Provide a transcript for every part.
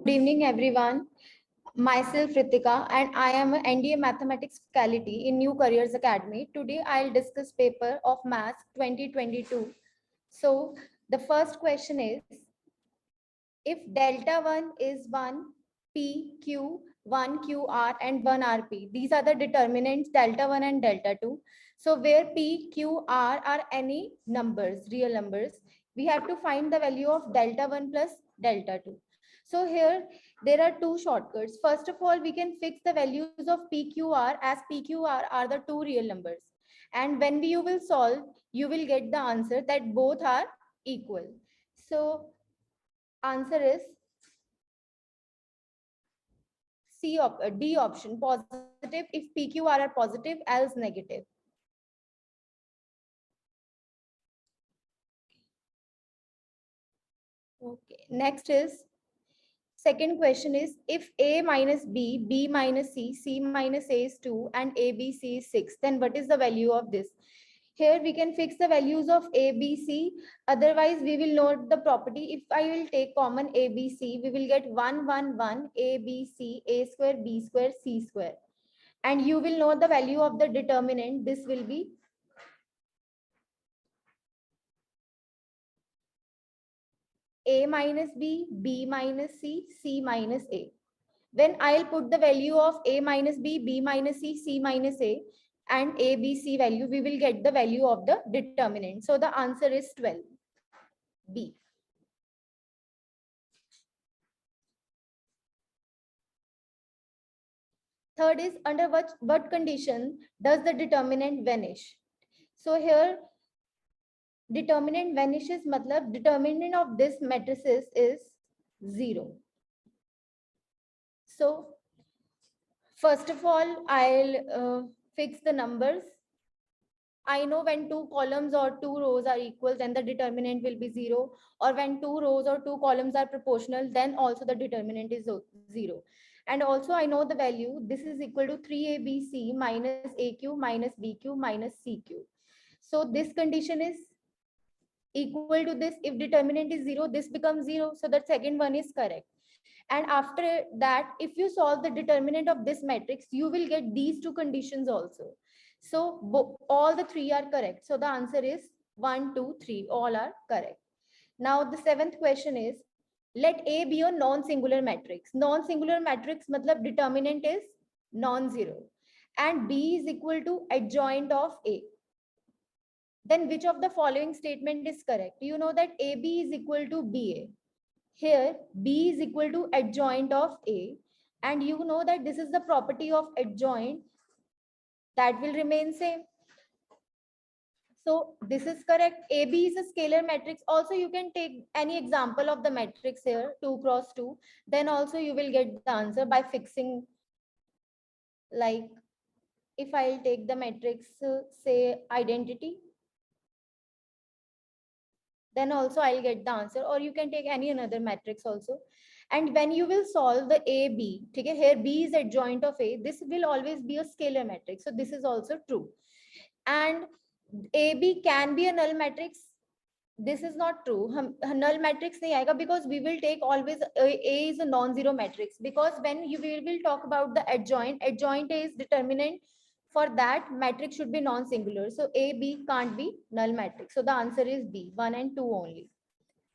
Good evening, everyone. Myself Ritika, and I am an NDA Mathematics Faculty in New Careers Academy. Today, I'll discuss paper of Maths 2022. So, the first question is: if delta 1 is 1 P, Q, 1 QR, and 1 RP, these are the determinants delta 1 and delta 2. So, where P, Q, R are any numbers, real numbers, we have to find the value of delta 1 plus delta 2. So, here there are two shortcuts. First of all, we can fix the values of PQR as PQR are the two real numbers. And when you will solve, you will get the answer that both are equal. So, answer is D option, positive if PQR are positive, else negative. Okay, next is second question is if A minus B, B minus C, C minus A is 2 and A, B, C is 6, then what is the value of this? Here we can fix the values of A, B, C. Otherwise, we will note the property. If I will take common A, B, C, we will get 1, 1, 1, A, B, C, A square, B square, C square. And you will know the value of the determinant. This will be A minus B, B minus C, C minus A. When I'll put the value of A minus B, B minus C, C minus A, and A, B, C value, we will get the value of the determinant. So the answer is 12, B. Third is under what condition does the determinant vanish? So here determinant vanishes, matlab determinant of this matrices is 0. So first of all, I'll fix the numbers. I know when two columns or two rows are equal, then the determinant will be 0. Or when two rows or two columns are proportional, then also the determinant is 0. And also I know the value. This is equal to 3ABC minus AQ minus BQ minus CQ. So this condition is equal to this. If determinant is 0, this becomes 0. So the second one is correct. And after that, if you solve the determinant of this matrix, you will get these two conditions also. So all the three are correct. So the answer is 1, 2, 3. All are correct. Now the seventh question is, let A be a non-singular matrix. Non-singular matrix matlab determinant is non-zero. And B is equal to adjoint of A. Then which of the following statement is correct? You know that AB is equal to BA. Here, B is equal to adjoint of A. And you know that this is the property of adjoint that will remain same. So this is correct. AB is a scalar matrix. Also, you can take any example of the matrix here, 2 cross 2. Then also you will get the answer by fixing, like if I'll take the matrix, say identity, then also I'll get the answer. Or you can take any another matrix also. And when you will solve the AB, okay, here B is adjoint of A, this will always be a scalar matrix. So this is also true. And AB can be a null matrix. This is not true. Null matrix nahi aayega because we will take always A is a non-zero matrix. Because when we will talk about the adjoint A is determinant. For that, matrix should be non-singular. So A, B can't be null matrix. So the answer is B, 1 and 2 only.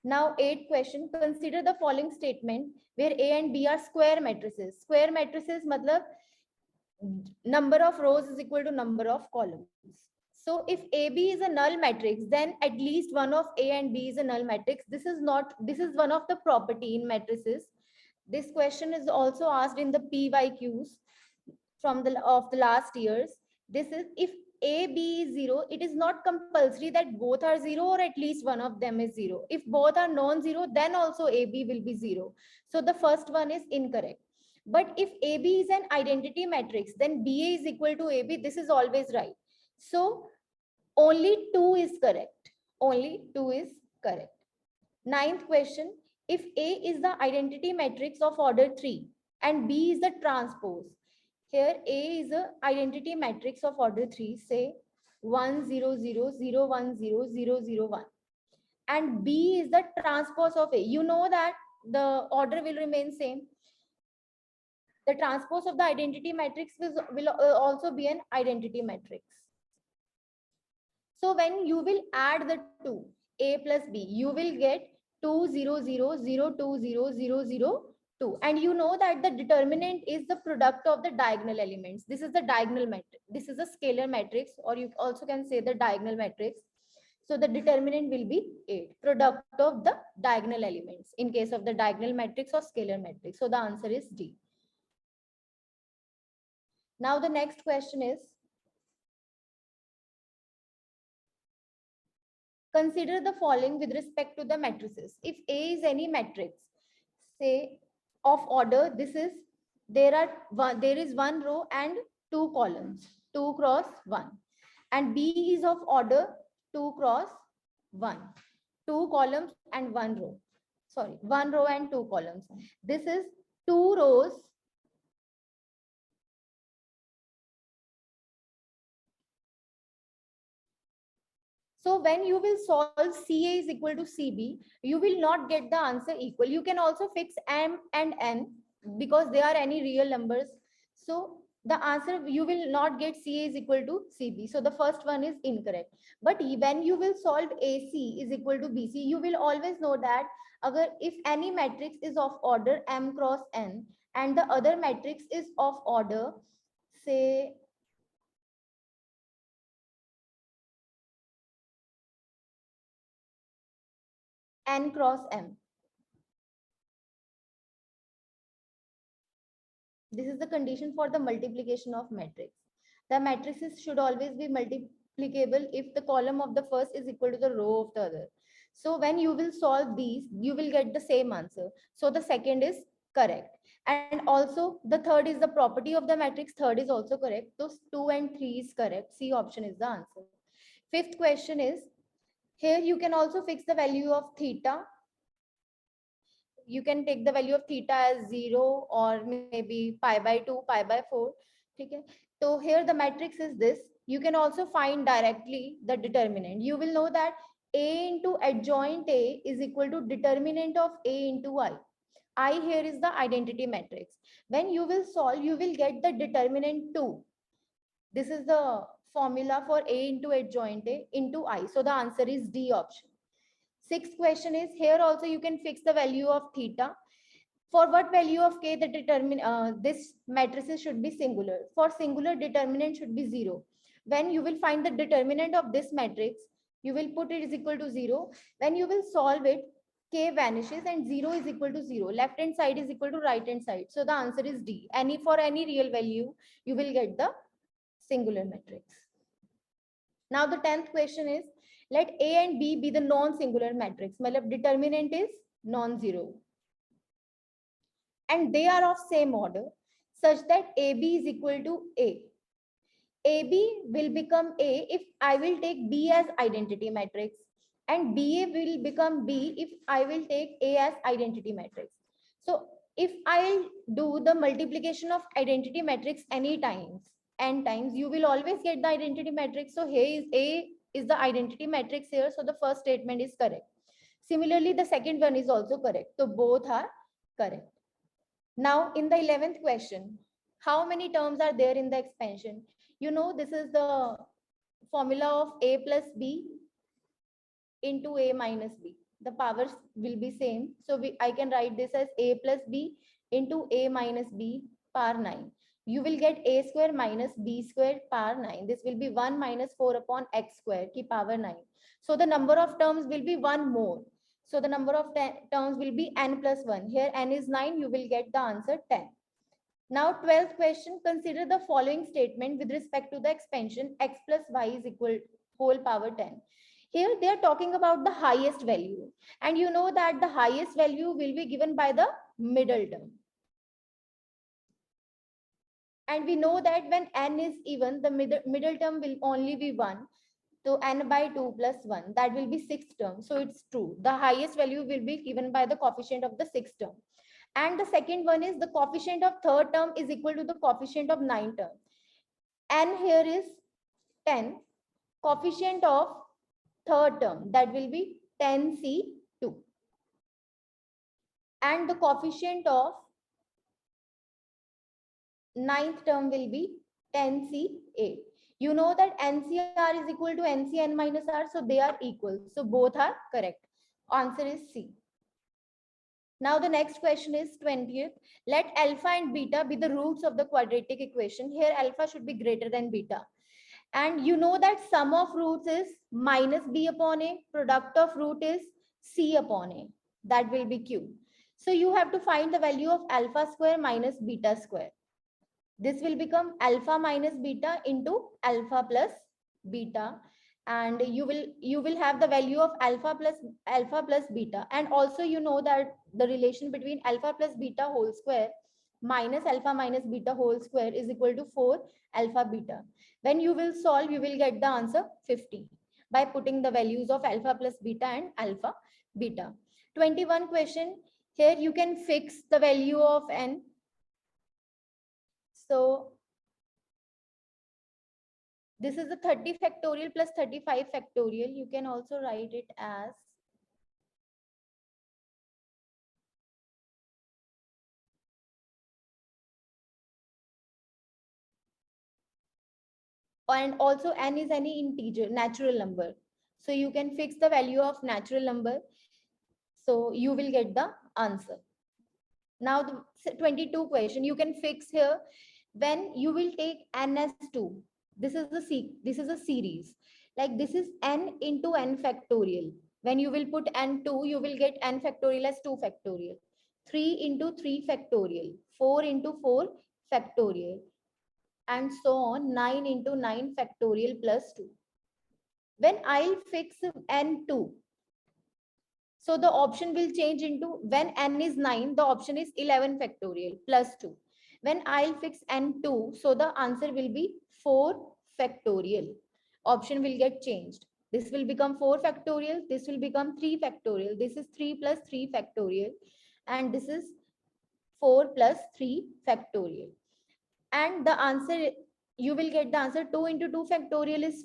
Now, 8th question. Consider the following statement where A and B are square matrices. Square matrices matlab number of rows is equal to number of columns. So if AB is a null matrix, then at least one of A and B is a null matrix. This is one of the property in matrices. This question is also asked in the PYQs from the last years. This is if A, B is 0, it is not compulsory that both are 0 or at least one of them is 0. If both are non-zero, then also AB will be 0. So the first one is incorrect. But if AB is an identity matrix, then BA is equal to AB. This is always right. So only 2 is correct. Only 2 is correct. 9th question. If A is the identity matrix of order 3 and B is the transpose. Here A is the identity matrix of order 3, say 1, 0, 0, 0, 1, 0, 0, 0, 1. And B is the transpose of A. You know that the order will remain same. The transpose of the identity matrix will also be an identity matrix. So when you will add the two, A plus B, you will get 2 0 0 0 2 0 0 0 2. And you know that the determinant is the product of the diagonal elements. This is the diagonal matrix. This is a scalar matrix, or you also can say the diagonal matrix. So the determinant will be 8, product of the diagonal elements in case of the diagonal matrix or scalar matrix. So the answer is D. Now the next question is, consider the following with respect to the matrices. If A is any matrix, say of order, this is, there is one row and two columns, 2 cross 1. And B is of order 2 cross 1, 2 columns and 1 row. Sorry, 1 row and 2 columns. This is 2 rows So when you will solve CA is equal to CB, you will not get the answer equal. You can also fix M and N because they are any real numbers. So the answer, you will not get CA is equal to CB. So the first one is incorrect. But when you will solve AC is equal to BC, you will always know that if any matrix is of order M cross N and the other matrix is of order, say, N cross M. This is the condition for the multiplication of matrix. The matrices should always be multiplicable if the column of the first is equal to the row of the other. So when you will solve these, you will get the same answer. So the second is correct. And also the third is the property of the matrix. Third is also correct. Those 2 and 3 is correct. C option is the answer. Fifth question is, here you can also fix the value of theta. You can take the value of theta as 0 or maybe pi by 2, pi by 4. Okay. So here the matrix is this. You can also find directly the determinant. You will know that A into adjoint A is equal to determinant of A into I. I here is the identity matrix. When you will solve, you will get the determinant 2. This is the formula for A into adjoint A into I. So the answer is D option. Sixth question is, here also you can fix the value of theta. For what value of k the this matrices should be singular. For singular, determinant should be 0. When you will find the determinant of this matrix, you will put it is equal to 0. When you will solve it, k vanishes and 0 is equal to 0. Left hand side is equal to right hand side. So the answer is D. For any real value, you will get the singular matrix. Now the 10th question is, let A and B be the non-singular matrix. Matlab determinant is non-zero. And they are of same order such that AB is equal to A. AB will become A if I will take B as identity matrix. And BA will become B if I will take A as identity matrix. So if I do the multiplication of identity matrix any times, n times, you will always get the identity matrix. So here is A is the identity matrix here. So the first statement is correct. Similarly, the second one is also correct. So both are correct. Now in the 11th question, how many terms are there in the expansion? You know, this is the formula of A plus B into A minus B. The powers will be same. So I can write this as A plus B into A minus B power 9. You will get A square minus B square power 9. This will be 1 minus 4 upon x square ki power 9. So the number of terms will be 1 more. So the number of terms will be n plus 1. Here n is 9. You will get the answer 10. Now 12th question, consider the following statement with respect to the expansion x plus y is equal whole power 10. Here they are talking about the highest value. And you know that the highest value will be given by the middle term. And we know that when n is even, the middle term will only be 1. So n by 2 plus 1, that will be 6th term. So it's true. The highest value will be given by the coefficient of the 6th term. And the second one is the coefficient of third term is equal to the coefficient of 9th term. N here is 10. Coefficient of third term, that will be 10C2. and the coefficient of ninth term will be 10C8. You know that NCR is equal to NCN minus R, so they are equal. So both are correct. Answer is C. Now the next question is 20th. Let alpha and beta be the roots of the quadratic equation. Here alpha should be greater than beta. And you know that sum of roots is minus b upon a, product of root is c upon a. That will be q. So you have to find the value of alpha square minus beta square. This will become alpha minus beta into alpha plus beta, and you will have the value of alpha plus beta. And also you know that the relation between alpha plus beta whole square minus alpha minus beta whole square is equal to 4 alpha beta. When you will solve, you will get the answer 50 by putting the values of alpha plus beta and alpha beta. 21 question. Here you can fix the value of n. So this is the 30 factorial plus 35 factorial. You can also write it as and also n is any integer, natural number. So you can fix the value of natural number. So you will get the answer. Now the 22 question you can fix here when you will take n as 2. This is a series. Like this is n into n factorial. When you will put n2, you will get n factorial as 2 factorial. 3 into 3 factorial. 4 into 4 factorial. And so on. 9 into 9 factorial plus 2. When I'll fix n2, so the option will change into when n is 9, the option is 11 factorial plus 2. When I'll fix n2, so the answer will be 4 factorial. Option will get changed. This will become 4 factorial. This will become 3 factorial. This is 3 plus 3 factorial. And this is 4 plus 3 factorial. And the answer, you will get the answer 2 into 2 factorial is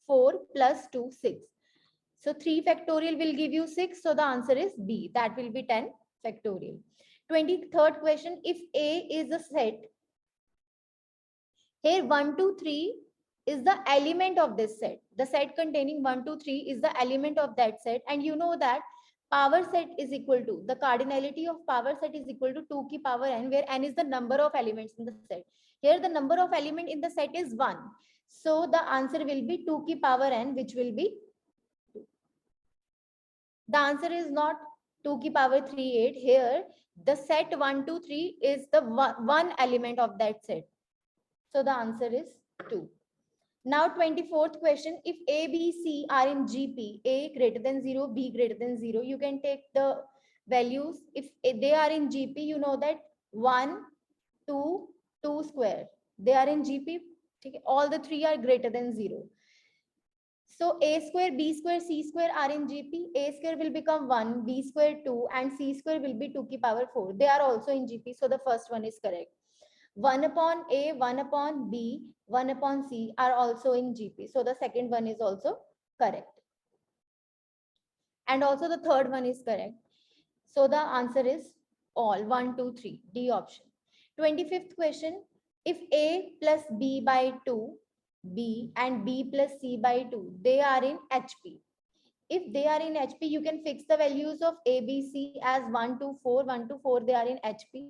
4 plus 2, 6. So 3 factorial will give you 6. So the answer is B. That will be 10 factorial. 23rd question. If A is a set, here 1, 2, 3 is the element of this set. The set containing 1, 2, 3 is the element of that set. And you know that power set is equal to, the cardinality of power set is equal to 2 ki power n, where n is the number of elements in the set. Here the number of element in the set is 1. So the answer will be 2 ki power n, which will be 2. The answer is not 2 ki power 3, 8. Here the set 1, 2, 3 is the one element of that set. So the answer is 2. Now 24th question. If A, B, C are in GP, A greater than 0, B greater than 0, you can take the values. If they are in GP, you know that 1, 2, 2 square. They are in GP. Okay? All the three are greater than 0. So A square, B square, C square are in GP. A square will become 1, B square 2, and C square will be 2 ki power 4. They are also in GP. So the first one is correct. 1 upon A, 1 upon B, 1 upon C are also in GP. So the second one is also correct. And also the third one is correct. So the answer is all 1, 2, 3, D option. 25th question. If A plus B by 2, B and B plus C by 2, they are in HP. If they are in HP, you can fix the values of A, B, C as 1 to 4, 1 to 4, they are in HP.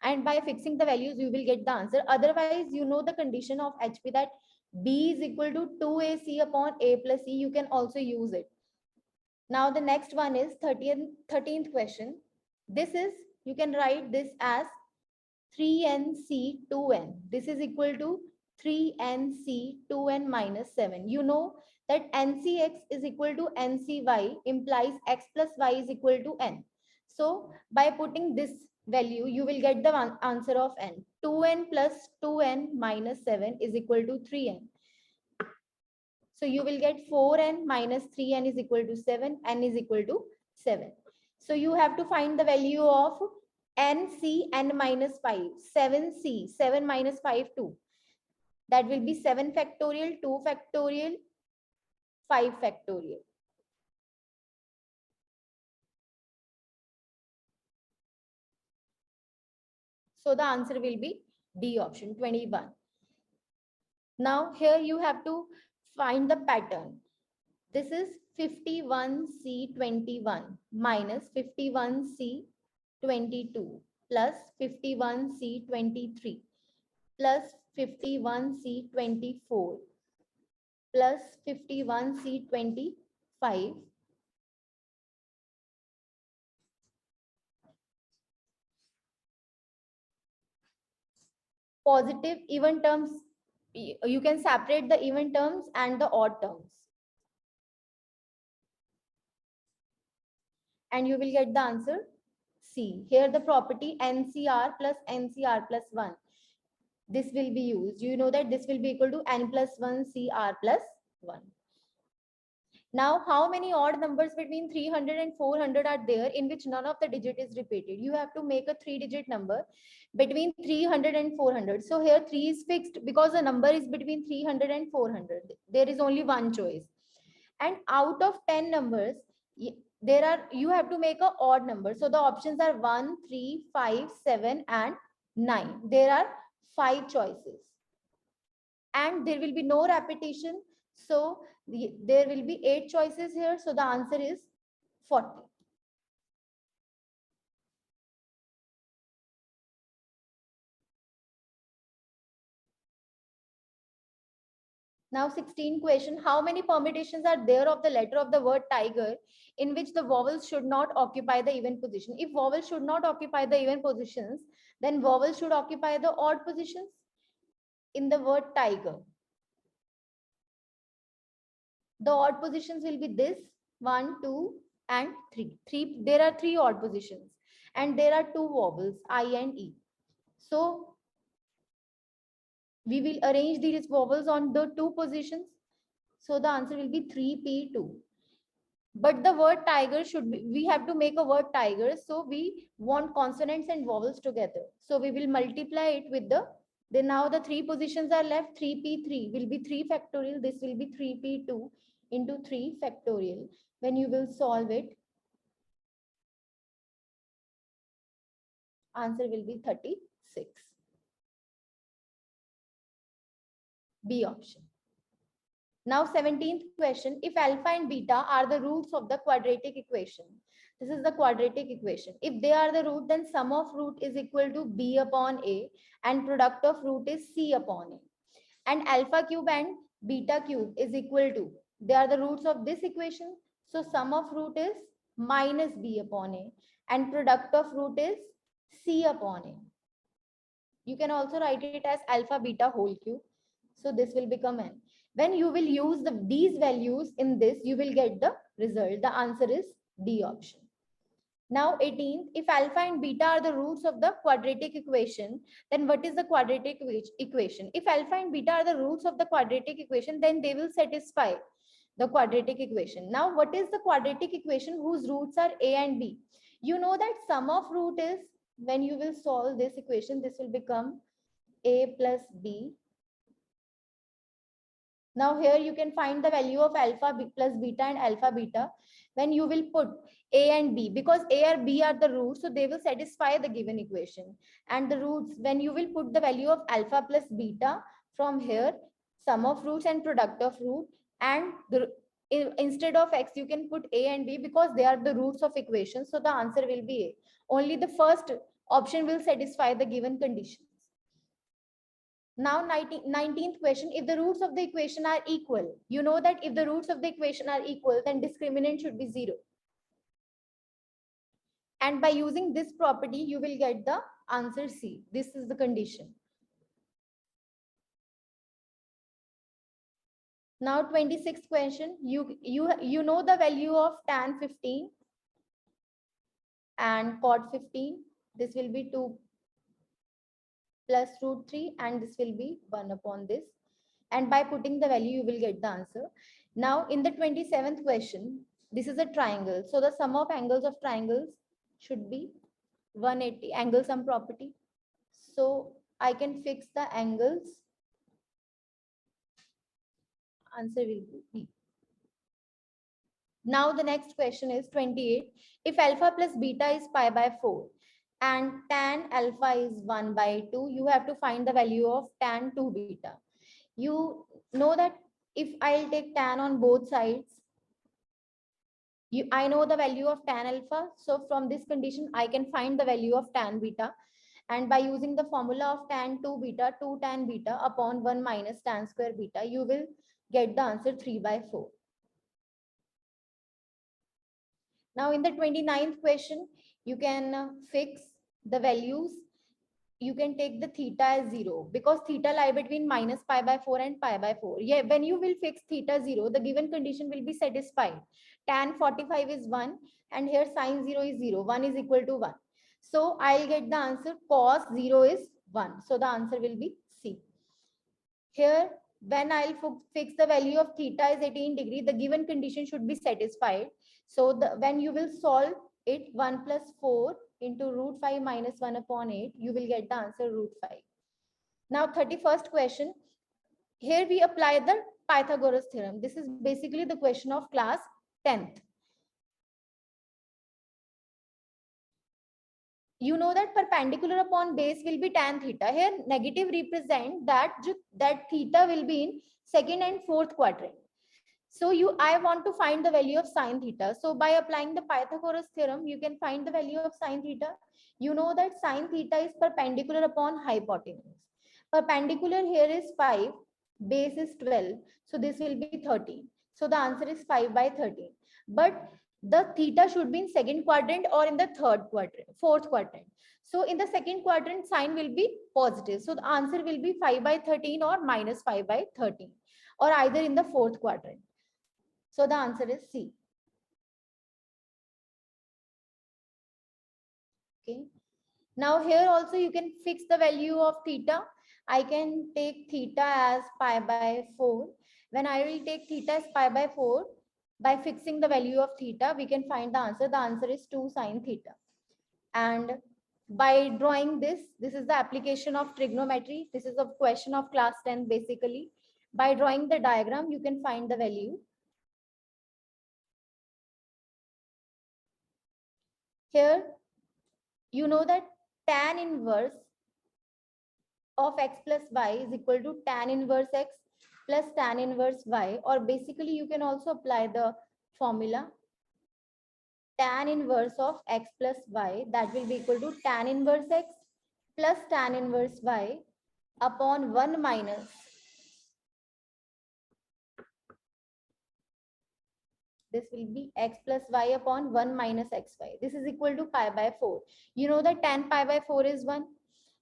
And by fixing the values, you will get the answer. Otherwise, you know the condition of HP that B is equal to 2AC upon A plus C. You can also use it. Now, the next one is 13th question. This is, you can write this as 3NC 2N. This is equal to 3NC 2N minus 7. You know that NCX is equal to NCY implies X plus Y is equal to N. So by putting this value, you will get the answer of N. 2N plus 2N minus 7 is equal to 3N. So you will get 4N minus 3N is equal to 7. N is equal to 7. So you have to find the value of NC N minus 5. 7C, 7 minus 5, 2. That will be 7 factorial, 2 factorial, 5 factorial. So the answer will be D option, 21. Now here you have to find the pattern. This is 51C21 minus 51C22 plus 51C23 plus 51C24 plus 51C25 positive even terms. You can separate the even terms and the odd terms, and you will get the answer C. Here the property NCR plus NCR plus 1. This will be used. You know that this will be equal to N plus 1 CR plus 1. Now, how many odd numbers between 300 and 400 are there in which none of the digit is repeated? You have to make a 3-digit number between 300 and 400. So here 3 is fixed because the number is between 300 and 400. There is only one choice. And out of 10 numbers, you have to make an odd number. So the options are 1, 3, 5, 7, and 9. There are 5 choices. And there will be no repetition. So there will be 8 choices here. So the answer is 40. Now 16 question, how many permutations are there of the letter of the word tiger in which the vowels should not occupy the even position? If vowels should not occupy the even positions, then vowels should occupy the odd positions in the word tiger. The odd positions will be this 1, 2, and 3. There are 3 odd positions, and there are 2 vowels I and E. So we will arrange these vowels on the 2 positions. So the answer will be 3P2. But the word tiger should be, we have to make a word tiger. So we want consonants and vowels together. So we will multiply it with then now the 3 positions are left. 3P3 will be 3 factorial. This will be 3P2 into 3 factorial. When you will solve it, answer will be 36. B option. Now 17th question, if alpha and beta are the roots of the quadratic equation. This is the quadratic equation. If they are the root, then sum of root is equal to B upon A and product of root is C upon A. And alpha cube and beta cube is equal to, they are the roots of this equation. So sum of root is minus B upon A and product of root is C upon A. You can also write it as alpha beta whole cube. So this will become N. When you will use these values in this, you will get the result. The answer is D option. Now 18th, if alpha and beta are the roots of the quadratic equation, then what is the quadratic equation? If alpha and beta are the roots of the quadratic equation, then they will satisfy the quadratic equation. Now what is the quadratic equation whose roots are A and B? You know that sum of root is, when you will solve this equation, this will become A plus B. Now here you can find the value of alpha plus beta and alpha beta. When you will put A and B, because A or B are the roots, so they will satisfy the given equation. And the roots, when you will put the value of alpha plus beta from here, sum of roots and product of root, and instead of x, you can put A and B because they are the roots of equation. So the answer will be A. Only the first option will satisfy the given conditions. Now 19th question, if the roots of the equation are equal, you know that if the roots of the equation are equal, then discriminant should be 0. And by using this property, you will get the answer C. This is the condition. Now 26th question, you know the value of tan 15 and cot 15. This will be 2 plus root 3 and this will be 1 upon this. And by putting the value, you will get the answer. Now in the 27th question, this is a triangle. So the sum of angles of triangles should be 180, angle sum property. So I can fix the angles. Answer will be B. Now the next question is 28. If alpha plus beta is pi by 4 and tan alpha is 1 by 2. You have to find the value of tan 2 beta. You know that if I'll take tan on both sides, I know the value of tan alpha. So from this condition, I can find the value of tan beta. And by using the formula of tan 2 beta, 2 tan beta upon 1 minus tan square beta, you will get the answer 3 by 4. Now in the 29th question, you can fix the values. You can take the theta as 0 because theta lie between minus pi by 4 and pi by 4. Yeah, when you will fix theta 0, the given condition will be satisfied. Tan 45 is 1 and here sine 0 is 0. 1 is equal to 1. So I'll get the answer cos 0 is 1. So the answer will be C. Here, when I'll fix the value of theta is 18 degree, the given condition should be satisfied. So when you will solve it, 1 plus 4 into root 5 minus 1 upon 8, you will get the answer root 5. Now 31st question. Here we apply the Pythagoras theorem. This is basically the question of class 10th. You know that perpendicular upon base will be tan theta. Here negative represent that theta will be in second and fourth quadrant. So I want to find the value of sine theta. So by applying the Pythagoras theorem, you can find the value of sine theta. You know that sine theta is perpendicular upon hypotenuse. Perpendicular here is 5, base is 12. So this will be 13. So the answer is 5 by 13. But the theta should be in second quadrant or in the fourth quadrant. So in the second quadrant, sign will be positive. So the answer will be 5 by 13 or minus 5 by 13 or either in the fourth quadrant. So the answer is C. Okay. Now here also you can fix the value of theta. I can take theta as pi by 4. When I will take theta as pi by 4, by fixing the value of theta, we can find the answer. The answer is 2 sine theta. And by drawing this is the application of trigonometry. This is a question of class 10 basically. By drawing the diagram, you can find the value. Here, you know that tan inverse of x plus y is equal to tan inverse x plus tan inverse y, or basically you can also apply the formula tan inverse of x plus y, that will be equal to tan inverse x plus tan inverse y upon 1 minus this will be x plus y upon 1 minus xy. This is equal to pi by 4. You know that tan pi by 4 is 1.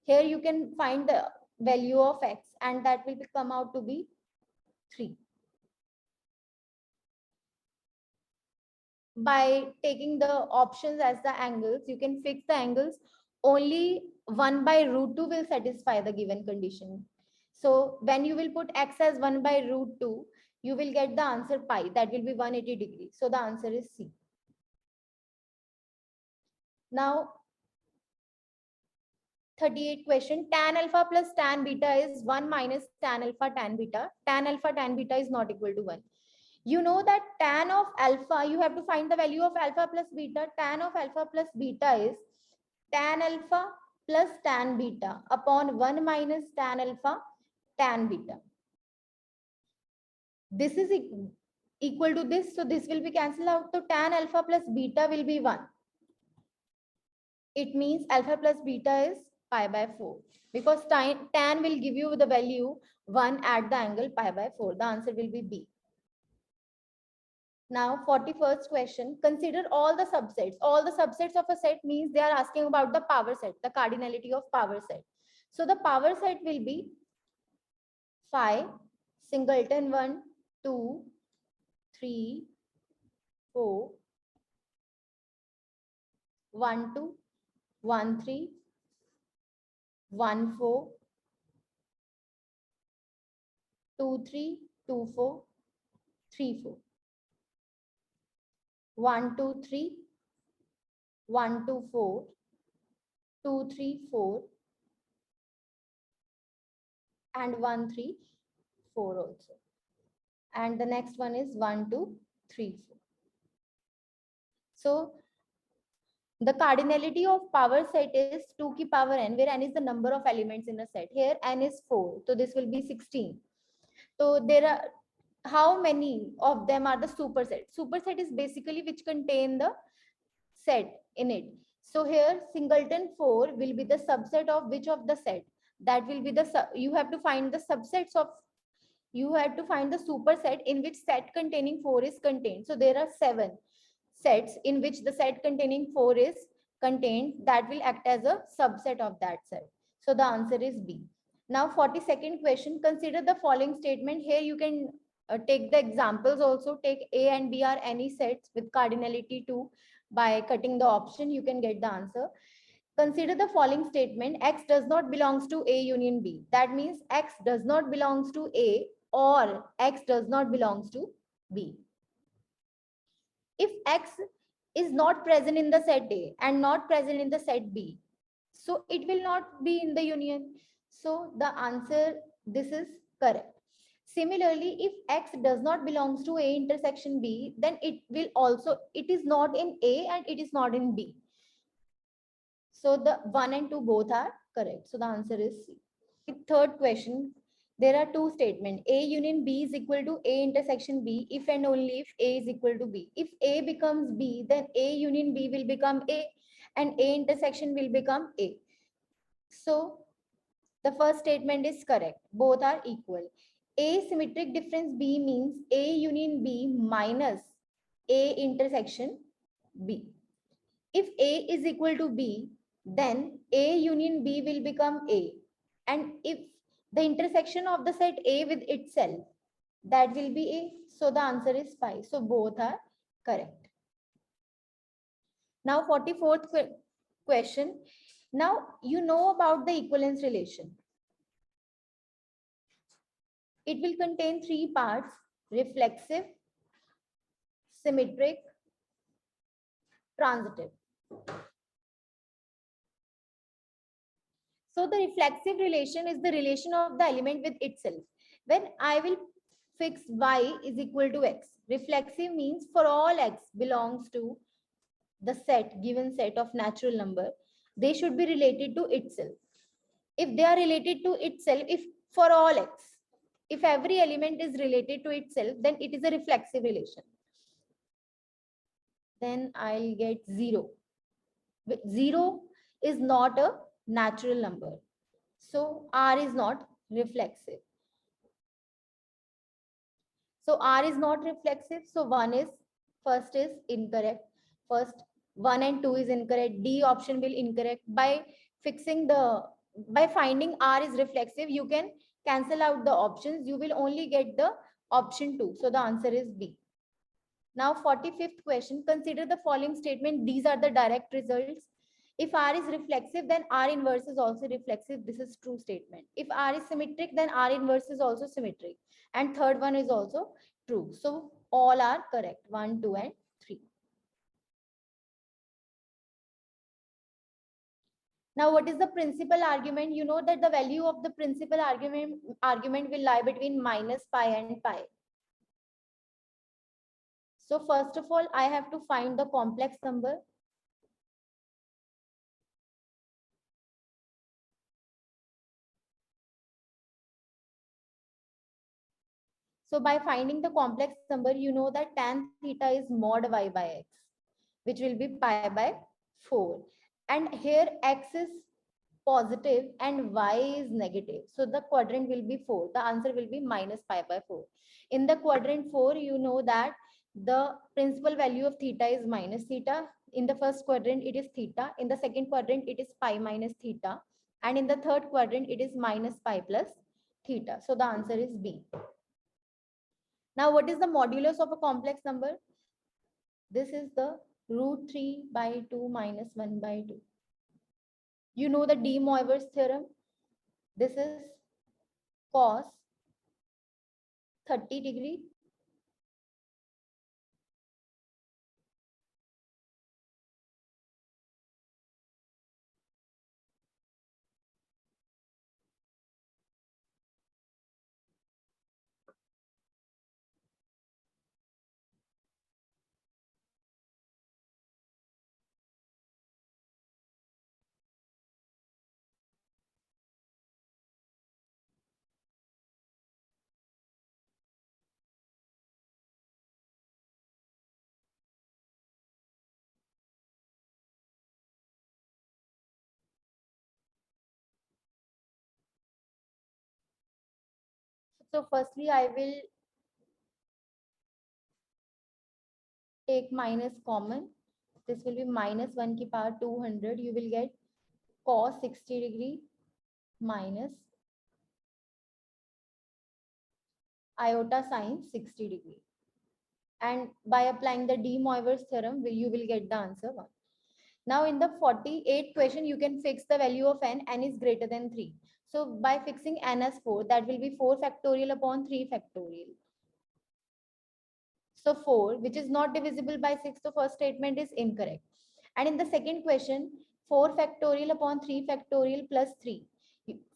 Here you can find the value of x and that will come out to be 3. By taking the options as the angles, you can fix the angles. Only 1 by root 2 will satisfy the given condition. So when you will put x as 1 by root 2, you will get the answer pi. That will be 180 degrees. So the answer is C. Now 38 question. Tan alpha plus tan beta is 1 minus tan alpha tan beta. Tan alpha tan beta is not equal to 1. You know that tan of alpha, you have to find the value of alpha plus beta. Tan of alpha plus beta is tan alpha plus tan beta upon 1 minus tan alpha tan beta. This is equal to this. So this will be cancelled out. So tan alpha plus beta will be 1. It means alpha plus beta is pi by 4. Because tan will give you the value 1 at the angle pi by 4. The answer will be B. Now, 41st question, consider all the subsets. All the subsets of a set means they are asking about the power set, the cardinality of power set. So the power set will be phi, singleton 1, 2, 3, 4, 1, 2, 1, 3, 1, 4, 2, 3, 2, 4, 3, 4. 1, 2, 3, 1, 2, 4, 2, 3, 4, and 1, 3, 4 also. And the next one is 1, 2, 3, 4. So The cardinality of power set is 2 ki power n, where n is the number of elements in a set. Here n is 4, so this will be 16. So there are, how many of them are the superset? Superset is basically which contain the set in it. So here singleton 4 will be the subset of which of the set? That will be the you have to find the subsets of, you have to find the superset in which set containing 4 is contained. So there are 7 sets in which the set containing 4 is contained, that will act as a subset of that set. So the answer is B. Now 42nd question, consider the following statement. Here you can take the examples also. Take A and B are any sets with cardinality 2. By cutting the option, you can get the answer. Consider the following statement: X does not belongs to A union B. That means X does not belongs to A or X does not belongs to B. If X is not present in the set A and not present in the set B, so it will not be in the union. So the answer, this is correct. Similarly, if X does not belongs to A intersection B, then it will also, it is not in A and it is not in B. So the 1 and 2 both are correct. So the answer is C. 43rd question. There are two statements. A union B is equal to A intersection B if and only if A is equal to B. If A becomes B, then A union B will become A and A intersection will become A. So the first statement is correct. Both are equal. A symmetric difference B means A union B minus A intersection B. If A is equal to B, then A union B will become A. And if the intersection of the set A with itself, that will be A. So the answer is 5. So both are correct. Now 44th question. Now you know about the equivalence relation. It will contain 3 parts: reflexive, symmetric, transitive. So the reflexive relation is the relation of the element with itself. When I will fix y is equal to x, reflexive means for all x belongs to the set, given set of natural number, they should be related to itself. If they are related to itself, if for all x, if every element is related to itself, then it is a reflexive relation. Then I'll get 0. 0 is not a natural number. So R is not reflexive. So R is not reflexive. So first is incorrect. First 1 and 2 is incorrect. D option will incorrect. By finding R is reflexive, you can cancel out the options. You will only get the option 2. So the answer is B. Now 45th question, consider the following statement. These are the direct results. If R is reflexive, then R inverse is also reflexive. This is true statement. If R is symmetric, then R inverse is also symmetric. And third one is also true. So all are correct. 1, 2, and 3. Now what is the principal argument? You know that the value of the principal argument will lie between minus pi and pi. So first of all, I have to find the complex number. So by finding the complex number, you know that tan theta is mod y by x, which will be pi by 4. And here x is positive and y is negative. So the quadrant will be 4. The answer will be minus pi by 4. In the quadrant 4, you know that the principal value of theta is minus theta. In the first quadrant, it is theta. In the second quadrant, it is pi minus theta. And in the third quadrant, it is minus pi plus theta. So the answer is B. Now, what is the modulus of a complex number? This is the root 3 by 2 minus 1 by 2. You know the De Moivre's theorem. This is cos 30 degree So firstly, I will take minus common. This will be minus 1 ki power 200. You will get cos 60 degree minus iota sine 60 degree. And by applying the De Moivre's theorem, you will get the answer 1. Now in the 48th question, you can fix the value of n is greater than 3. So by fixing n as 4, that will be 4 factorial upon 3 factorial. So 4, which is not divisible by 6, the first statement is incorrect. And in the second question, 4 factorial upon 3 factorial plus 3.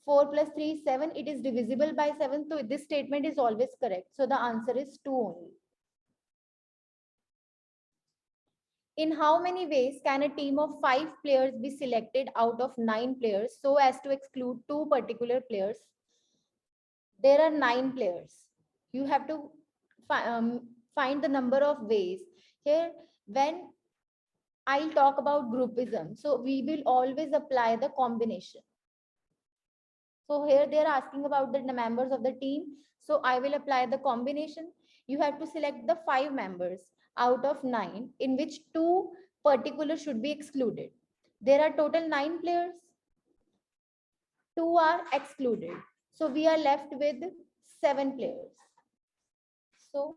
4 plus 3 is 7. It is divisible by 7. So this statement is always correct. So the answer is 2 only. In how many ways can a team of 5 players be selected out of 9 players so as to exclude 2 particular players? There are 9 players. You have to find the number of ways. Here, when I'll talk about groupism, so we will always apply the combination. So here they are asking about the members of the team. So I will apply the combination. You have to select the 5 members out of 9 in which 2 particular should be excluded. There are total 9 players. 2 are excluded. So we are left with 7 players. So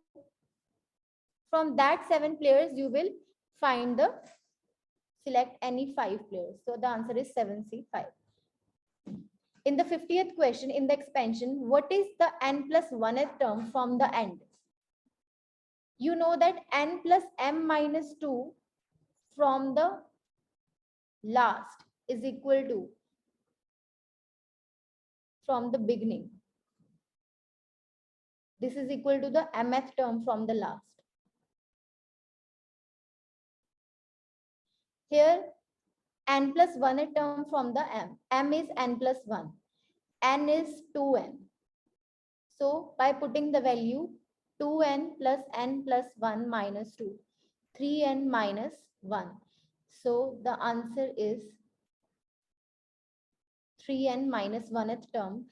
from that 7 players, you will find the select any 5 players. So the answer is 7C5. In the 50th question, in the expansion, what is the n plus 1th term from the end? You know that n plus m minus 2 from the last is equal to from the beginning. This is equal to the mth term from the last. Here, n plus 1th term from the m. M is n plus 1. N is 2n. So by putting the value 2n plus n plus 1 minus 2, 3n minus 1. So the answer is 3n minus 1th term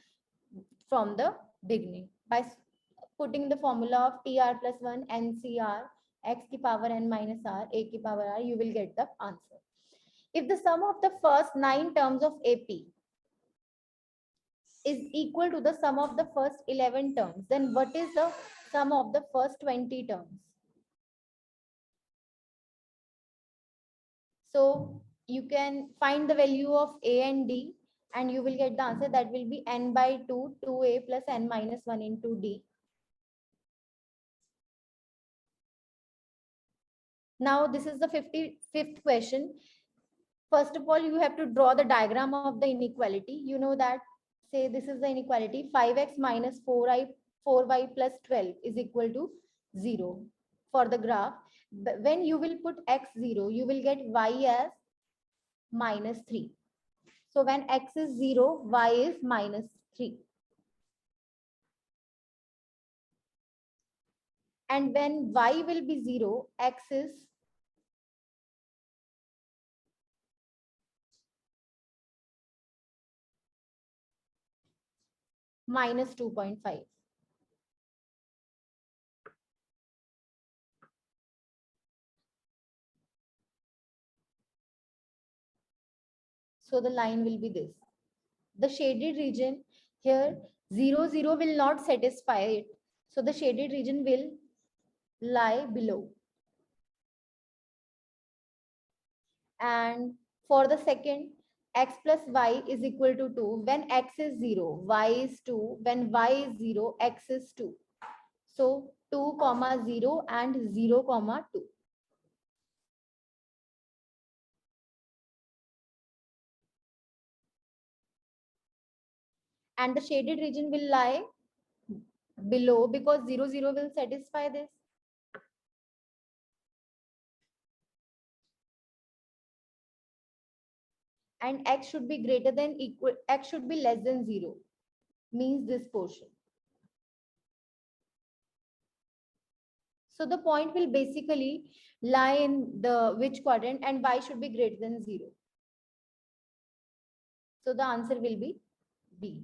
from the beginning. By putting the formula of tr plus 1 ncr x ki power n minus r a ki power r, you will get the answer. If the sum of the first 9 terms of AP is equal to the sum of the first 11 terms, then what is the sum of the first 20 terms? So you can find the value of A and D and you will get the answer. That will be n by 2, 2A plus n minus 1 into D. Now this is the 55th question. First of all, you have to draw the diagram of the inequality. You know that, say this is the inequality, 5x minus 4y plus 12 is equal to 0 for the graph. When you will put x 0, you will get y as minus 3. So when x is 0, y is minus 3. And when y will be 0, x is minus 2.5. So the line will be this. The shaded region here, 0, 0 will not satisfy it. So the shaded region will lie below. And for the second, x plus y is equal to 2. When x is 0, y is 2. When y is 0, x is 2. So 2, 0 and 0, 2. And the shaded region will lie below because 0, 0 will satisfy this. And x should be greater than equal, x should be less than 0, means this portion. So the point will basically lie in the which quadrant, and y should be greater than 0. So the answer will be B.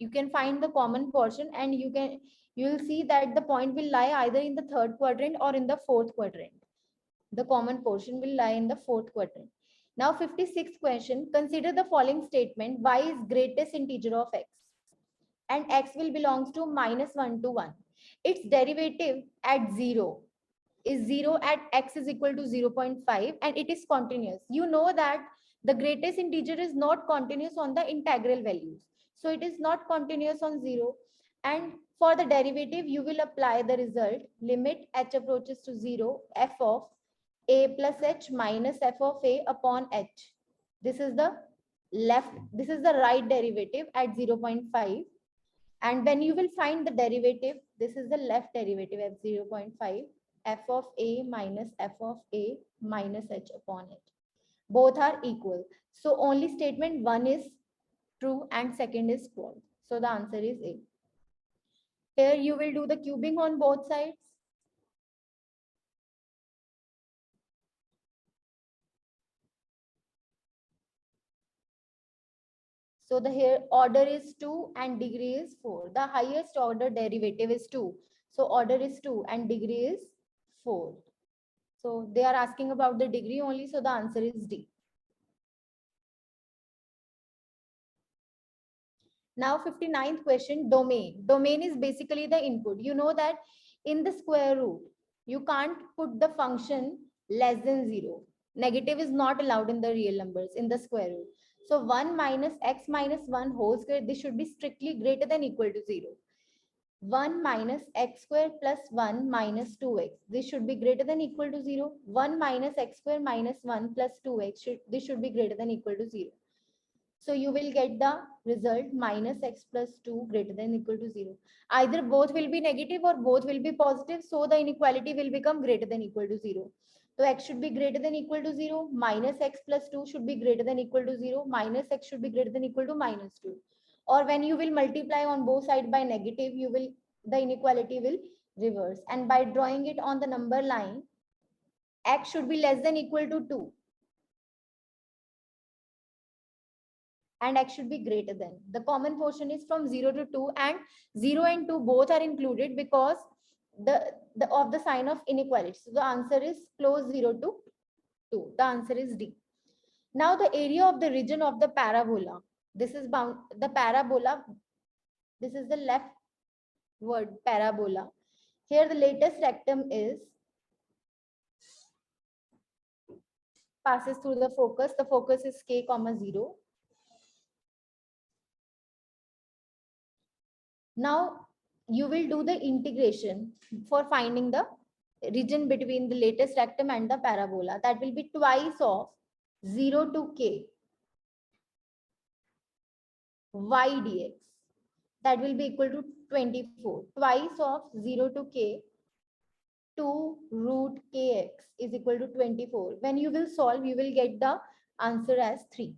You can find the common portion, and you will see that the point will lie either in the third quadrant or in the fourth quadrant. The common portion will lie in the fourth quadrant. Now 56th question, consider the following statement: y is greatest integer of x and x will belongs to -1 to 1. Its derivative at 0 is 0 at x is equal to 0.5 and it is continuous. You know that the greatest integer is not continuous on the integral values. So it is not continuous on 0. And for the derivative, you will apply the result limit h approaches to 0 f of a plus h minus f of a upon h. This is the this is the right derivative at 0.5. And when you will find the derivative, this is the left derivative at 0.5, f of a minus f of a minus h upon h. Both are equal. So only statement 1 is true and second is false. So the answer is A. Here you will do the cubing on both sides. So the here order is 2 and degree is 4. The highest order derivative is 2. So order is 2 and degree is 4. So they are asking about the degree only. So the answer is D. Now 59th question, domain. Domain is basically the input. You know that in the square root, you can't put the function less than 0. Negative is not allowed in the real numbers in the square root. So 1 minus x minus 1 whole square, this should be strictly greater than equal to 0. 1 minus x square plus 1 minus 2x. This should be greater than equal to 0. 1 minus x square minus 1 plus 2x. This should be greater than equal to 0. So you will get the result minus x plus 2 greater than equal to 0. Either both will be negative or both will be positive. So the inequality will become greater than equal to 0. So x should be greater than equal to 0. Minus x plus 2 should be greater than equal to 0. Minus x should be greater than equal to minus 2. Or when you will multiply on both sides by negative, the inequality will reverse. And by drawing it on the number line, x should be less than equal to 2. And x should be greater than. The common portion is from 0 to 2, and 0 and 2 both are included because of the sign of inequality. So the answer is close 0 to 2. The answer is D. Now the area of the region of the parabola. This is the parabola. This is the left word, parabola. Here the latest rectum is passes through the focus. The focus is k comma 0. Now you will do the integration for finding the region between the latest rectum and the parabola. That will be twice of 0 to k y dx. That will be equal to 24. Twice of 0 to k 2 root kx is equal to 24. When you will solve, you will get the answer as 3.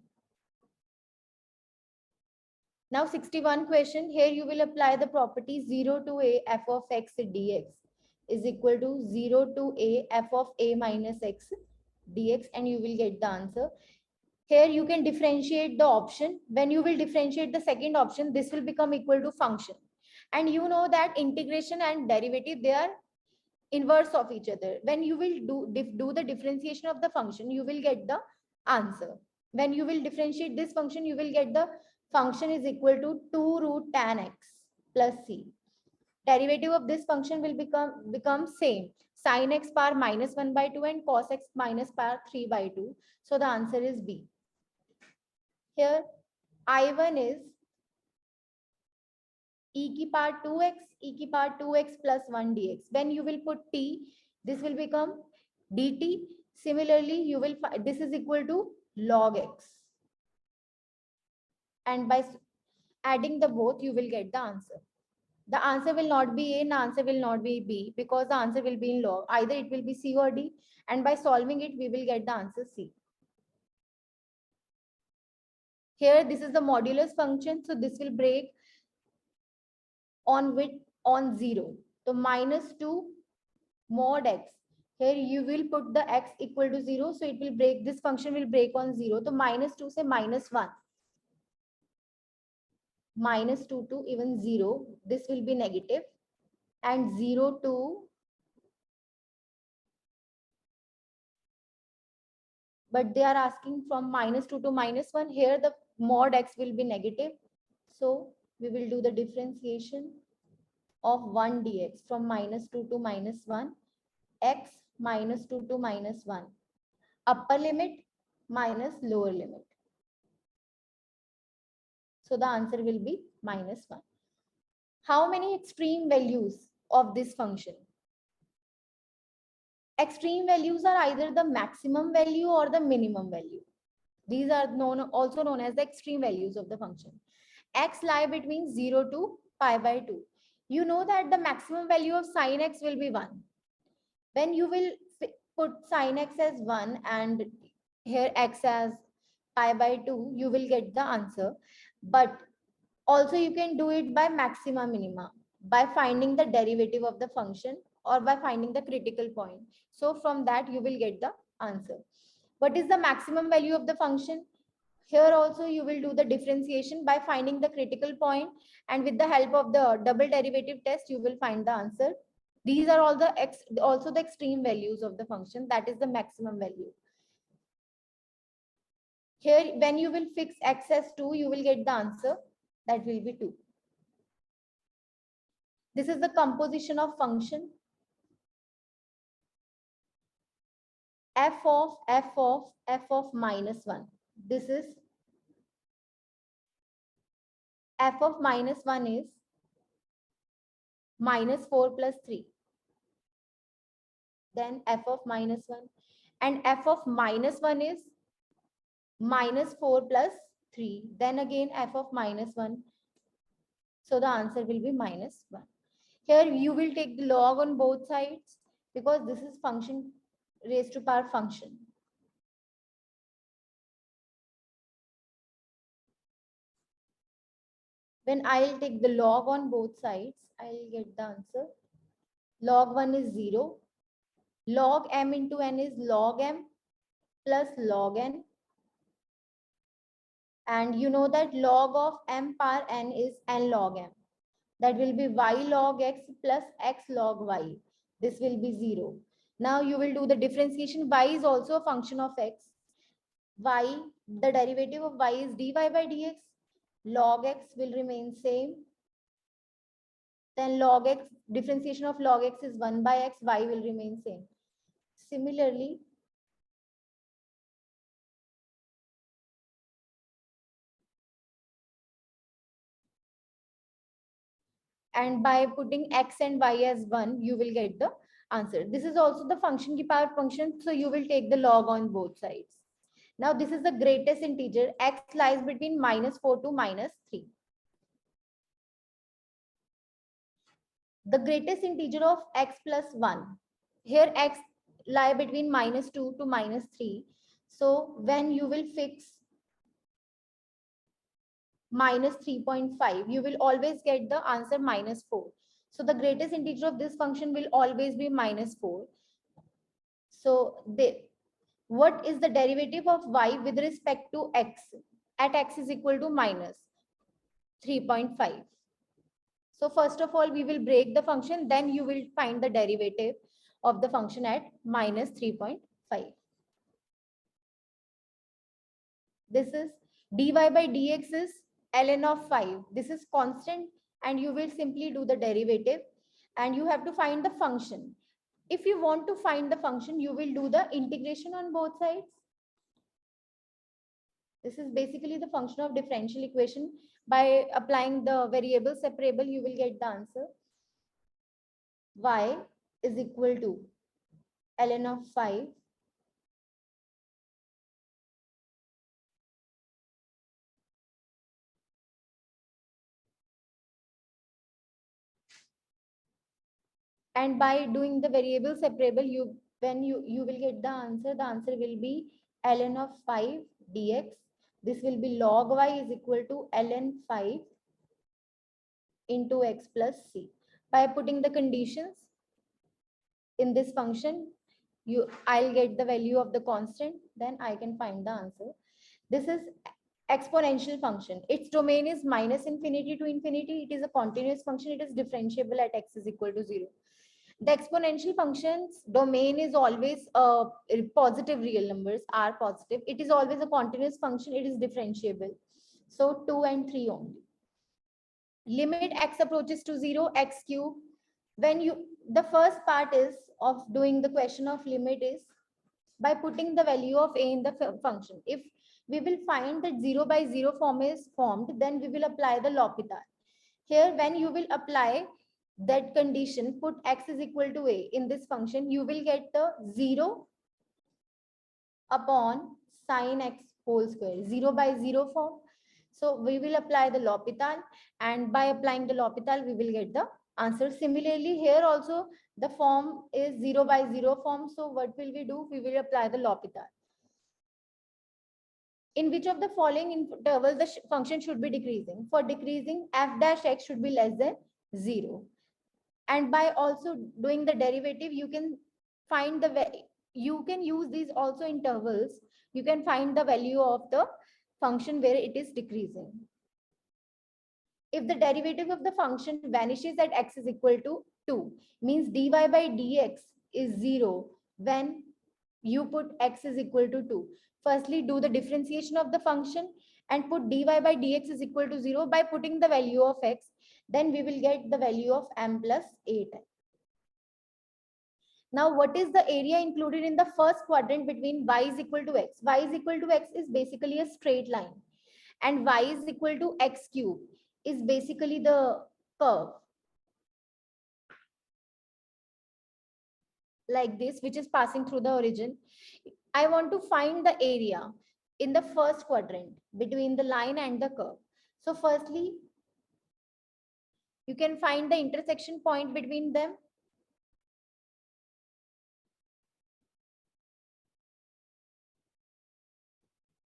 Now 61 question. Here you will apply the property 0 to a f of x dx is equal to 0 to a f of a minus x dx, and you will get the answer. Here you can differentiate the option. When you will differentiate the second option, this will become equal to function. And you know that integration and derivative, they are inverse of each other. When you will do the differentiation of the function, you will get the answer. When you will differentiate this function, you will get the function is equal to 2 root tan x plus c. Derivative of this function will become same. Sin x power minus 1 by 2 and cos x minus power 3 by 2. So the answer is B. Here I1 is e ki power 2x, e ki power 2x plus 1 dx. When you will put t, this will become dt. Similarly, you will this is equal to log x. And by adding the both, you will get the answer. The answer will not be A and the answer will not be B because the answer will be in log. Either it will be C or D. And by solving it, we will get the answer C. Here, this is the modulus function. So this will break on 0. So minus 2 mod x. Here you will put the x equal to 0. So it will break, this function will break on 0. So minus 2 say minus 1. minus 2 to even 0, this will be negative, and 0 to, but they are asking from minus 2 to minus 1. Here the mod x will be negative. So we will do the differentiation of 1 dx from minus 2 to minus 1, x minus 2 to minus 1, upper limit minus lower limit. So the answer will be minus 1. How many extreme values of this function? Extreme values are either the maximum value or the minimum value. These are also known as the extreme values of the function. X lie between 0 to pi by 2. You know that the maximum value of sin x will be 1. When you will put sin x as 1 and here x as pi by 2, you will get the answer. But also you can do it by maxima minima, by finding the derivative of the function or by finding the critical point. So from that you will get the answer. What is the maximum value of the function? Here also you will do the differentiation by finding the critical point, and with the help of the double derivative test you will find the answer. These are all the also the extreme values of the function, that is the maximum value. Here when you will fix x as 2, you will get the answer, that will be 2. This is the composition of function f of minus 1. This is f of minus 1 is minus 4 plus 3. Then f of minus 1. And f of minus 1 is minus 4 plus 3. Then again f of minus 1. So the answer will be minus 1. Here you will take the log on both sides because this is function raised to power function. When I'll take the log on both sides, I'll get the answer. Log 1 is 0. Log m into n is log m plus log n. And you know that log of m power n is n log m. That will be y log x plus x log y. This will be 0. Now you will do the differentiation. Y is also a function of x. Y, the derivative of y is dy by dx. Log x will remain same. Then log x, differentiation of log x is 1 by x, y will remain same. Similarly, and by putting x and y as 1, you will get the answer. This is also the function ki power function, so you will take the log on both sides. Now this is the greatest integer. X lies between minus 4 to minus 3. The greatest integer of x plus 1. Here x lie between minus 2 to minus 3. So when you will fix minus 3.5, you will always get the answer minus 4. So the greatest integer of this function will always be minus 4. So what is the derivative of y with respect to x at x is equal to minus 3.5? So first of all, we will break the function, then you will find the derivative of the function at minus 3.5. This is dy by dx is ln of 5. This is constant and you will simply do the derivative and you have to find the function. If you want to find the function, you will do the integration on both sides. This is basically the function of differential equation. By applying the variable separable, you will get the answer. Y is equal to ln of 5 and by doing the variable separable, you will get the answer will be ln of 5 dx. This will be log y is equal to ln 5 into x plus c. By putting the conditions in this function, I'll get the value of the constant, then I can find the answer. This is exponential function. Its domain is minus infinity to infinity. It is a continuous function. It is differentiable at x is equal to 0. The exponential function's domain is always positive real numbers are positive. It is always a continuous function. It is differentiable. So 2 and 3 only. Limit x approaches to 0, x cube. When you, the first part is of doing the question of limit is by putting the value of a in the function. If we will find that 0 by 0 form is formed, then we will apply the L'Hopital. Here, when you will apply that condition, put x is equal to a in this function, you will get the 0 upon sine x whole square, 0 by 0 form. So we will apply the L'Hopital, and by applying the L'Hopital, we will get the answer. Similarly, here also the form is 0 by 0 form. So what will we do? We will apply the L'Hopital. In which of the following intervals the function should be decreasing? For decreasing, f dash x should be less than 0. And by also doing the derivative, you can find the way. You can use these also intervals. You can find the value of the function where it is decreasing. If the derivative of the function vanishes at x is equal to 2, means dy by dx is 0 when you put x is equal to 2. Firstly, do the differentiation of the function and put dy by dx is equal to 0 by putting the value of x. Then we will get the value of m plus 8. Now, what is the area included in the first quadrant between y is equal to x? Y is equal to x is basically a straight line, and y is equal to x cube is basically the curve like this, which is passing through the origin. I want to find the area in the first quadrant between the line and the curve. So firstly, you can find the intersection point between them.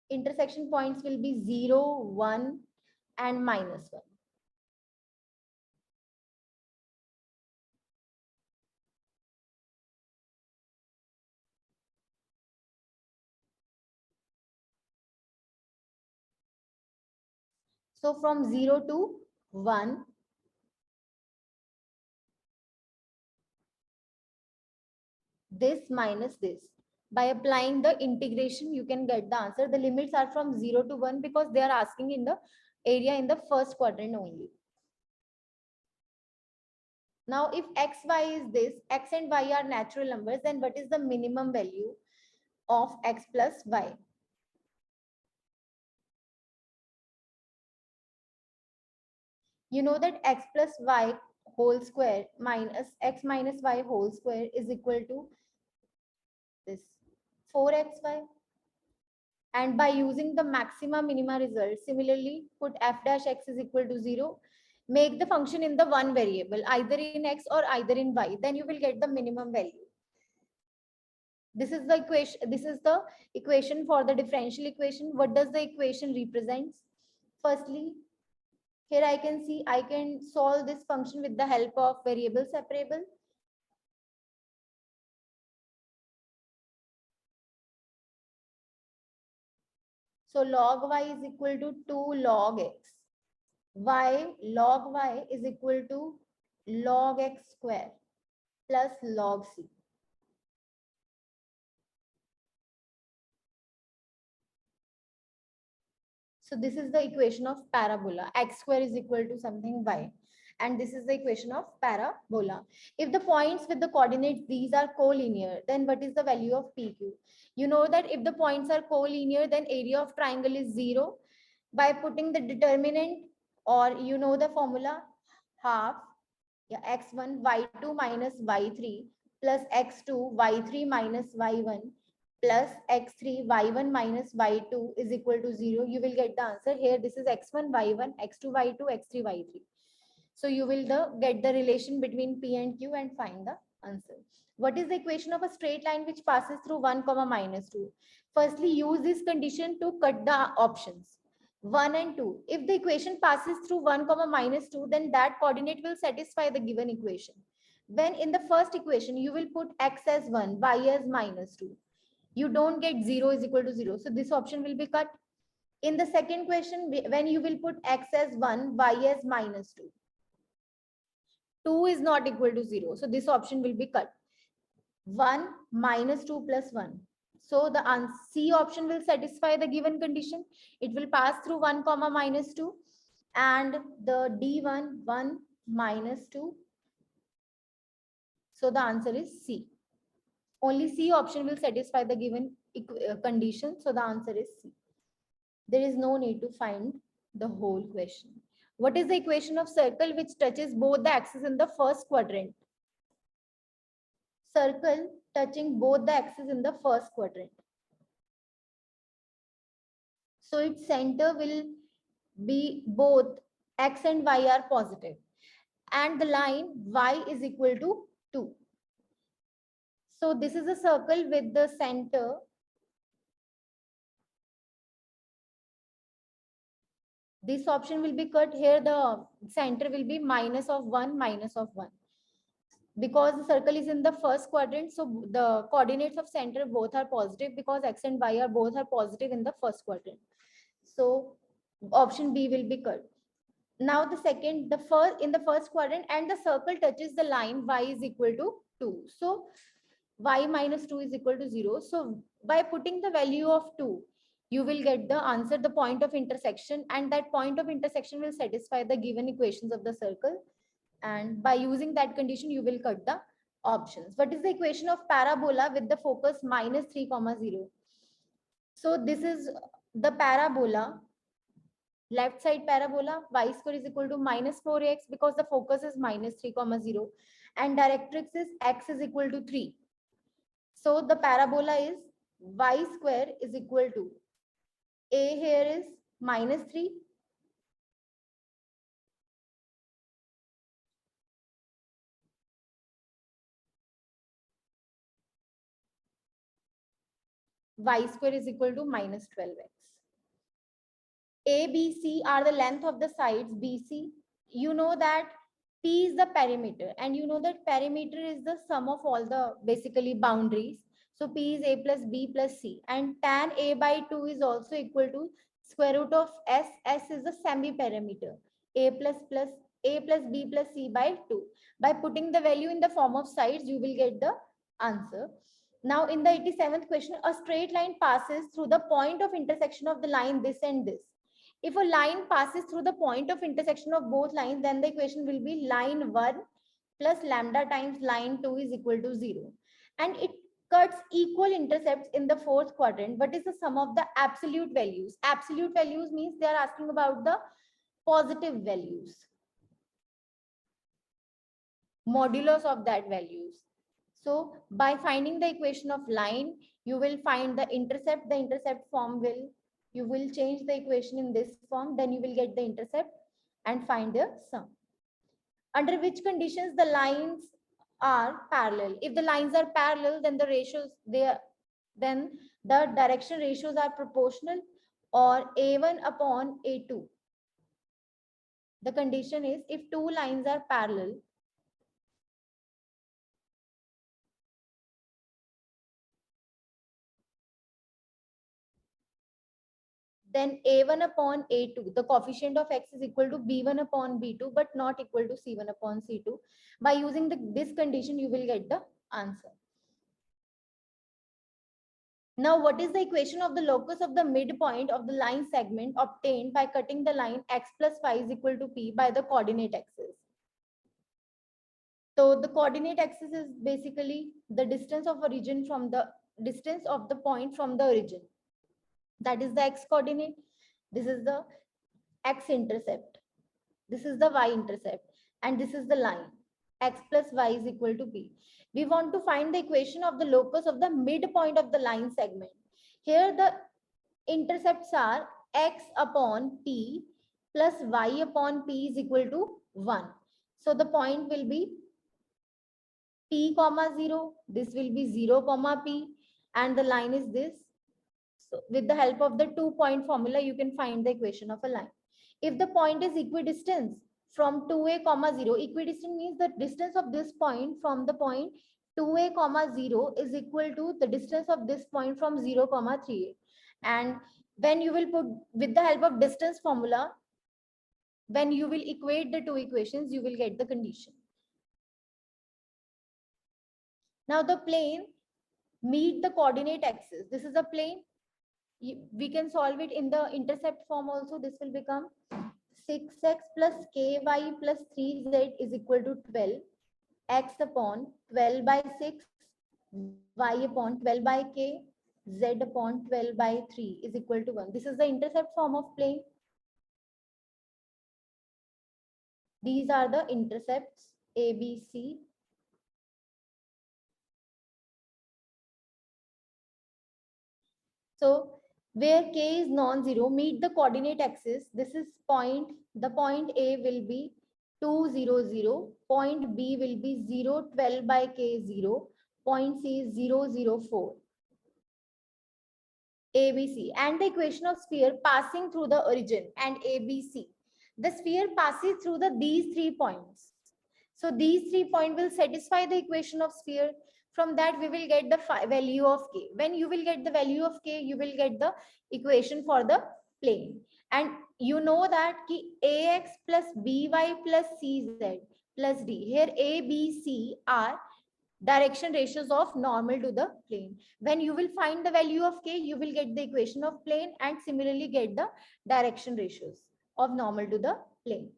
Intersection points will be 0, 1, and -1. So from 0 to 1, this minus this. By applying the integration, you can get the answer. The limits are from 0 to 1 because they are asking in the area in the first quadrant only. Now, if x, y is this, x and y are natural numbers, then what is the minimum value of x plus y? You know that x plus y whole square minus x minus y whole square is equal to this 4xy. And by using the maxima minima result, similarly, put f dash x is equal to 0. Make the function in the one variable, either in x or either in y. Then you will get the minimum value. This is the equation. This is the equation for the differential equation. What does the equation represent? Firstly, here I can see I can solve this function with the help of variable separable. So log y is equal to 2 log x. Y log y is equal to log x square plus log c. So this is the equation of parabola. X square is equal to something y. And this is the equation of parabola. If the points with the coordinates these are collinear, then what is the value of PQ? You know that if the points are collinear, then area of triangle is 0. By putting the determinant, or you know the formula, half x1 y2 minus y3 plus x2 y3 minus y1 plus x3 y1 minus y2 is equal to 0. You will get the answer here. This is x1 y1 x2 y2 x3 y3. So you will get the relation between p and q and find the answer. What is the equation of a straight line which passes through 1 comma minus 2? Firstly, use this condition to cut the options 1 and 2. If the equation passes through 1 comma minus 2, then that coordinate will satisfy the given equation. When in the first equation you will put x as 1, y as -2, you don't get 0 is equal to 0. So this option will be cut. In the second question, when you will put x as 1, y as -2. 2 is not equal to 0. So this option will be cut. 1 minus 2 plus 1. So the C option will satisfy the given condition. It will pass through 1 comma minus 2, and the D1 1 minus 2. So the answer is C. Only C option will satisfy the given condition. So the answer is C. There is no need to find the whole question. What is the equation of circle which touches both the axes in the first quadrant? Circle touching both the axes in the first quadrant. So its center will be both x and y are positive. And the line y is equal to 2. So this is a circle with the center this option will be cut. Here the center will be minus of 1, minus of 1. Because the circle is in the first quadrant, so the coordinates of center both are positive because x and y are both are positive in the first quadrant. So option B will be cut. Now the second, in the first quadrant, and the circle touches the line y is equal to 2. So y minus 2 is equal to 0. So by putting the value of 2, you will get the answer, the point of intersection, and that point of intersection will satisfy the given equations of the circle. And by using that condition, you will cut the options. What is the equation of parabola with the focus minus 3, 0? So this is the parabola. Left side parabola, y square is equal to minus 4x because the focus is minus 3, 0. And directrix is x is equal to 3. So the parabola is y square is equal to a here is minus 3. Y square is equal to minus 12x. A, B, C are the length of the sides BC. You know that P is the perimeter, and you know that perimeter is the sum of all the basically boundaries. So P is A plus B plus C, and tan A by 2 is also equal to square root of S. S is the semi-perimeter. A plus B plus C by 2. By putting the value in the form of sides, you will get the answer. Now in the 87th question, a straight line passes through the point of intersection of the line this and this. If a line passes through the point of intersection of both lines, then the equation will be line 1 plus lambda times line 2 is equal to 0. And it cuts equal intercepts in the fourth quadrant. What is the sum of the absolute values? Absolute values means they are asking about the positive values. Modulus of that values. So by finding the equation of line, you will find the intercept. The intercept form you will change the equation in this form, then you will get the intercept and find the sum. Under which conditions the lines are parallel? If the lines are parallel, then the ratios then the direction ratios are proportional, or A1 upon A2. The condition is if two lines are parallel, then A1 upon A2, the coefficient of x is equal to B1 upon B2, but not equal to C1 upon C2. By using this condition, you will get the answer. Now, what is the equation of the locus of the midpoint of the line segment obtained by cutting the line x plus y is equal to p by the coordinate axis? So the coordinate axis is basically the distance of origin from the distance of the point from the origin. That is the x coordinate. This is the x intercept. This is the y intercept. And this is the line. X plus y is equal to p. We want to find the equation of the locus of the midpoint of the line segment. Here the intercepts are x upon p plus y upon p is equal to 1. So the point will be p comma 0. This will be 0 comma p. And the line is this. So with the help of the 2-point formula, you can find the equation of a line. If the point is equidistant from 2a comma 0, equidistant means the distance of this point from the point 2a comma 0 is equal to the distance of this point from 0 comma 3a. And When you will put with the help of distance formula, when you will equate the two equations, you will get the condition. Now the plane meet the coordinate axis. This is a plane. We can solve it in the intercept form also. This will become 6x plus ky plus 3z is equal to 12. X upon 12 by 6, y upon 12 by k, z upon 12 by 3 is equal to 1. This is the intercept form of plane. These are the intercepts A, B, C. So where k is non-zero, meet the coordinate axis. This is point, the point A will be 2, 0, 0. Point B will be 0, 12 by k, 0. Point C is 0, 0, 4. ABC and the equation of sphere passing through the origin and ABC. The sphere passes through these 3 points. So these 3 points will satisfy the equation of sphere. From that we will get the value of k. When you will get the value of k, you will get the equation for the plane. And you know that ki ax plus by plus cz plus d. Here a, b, c are direction ratios of normal to the plane. When you will find the value of k, you will get the equation of plane and similarly get the direction ratios of normal to the plane.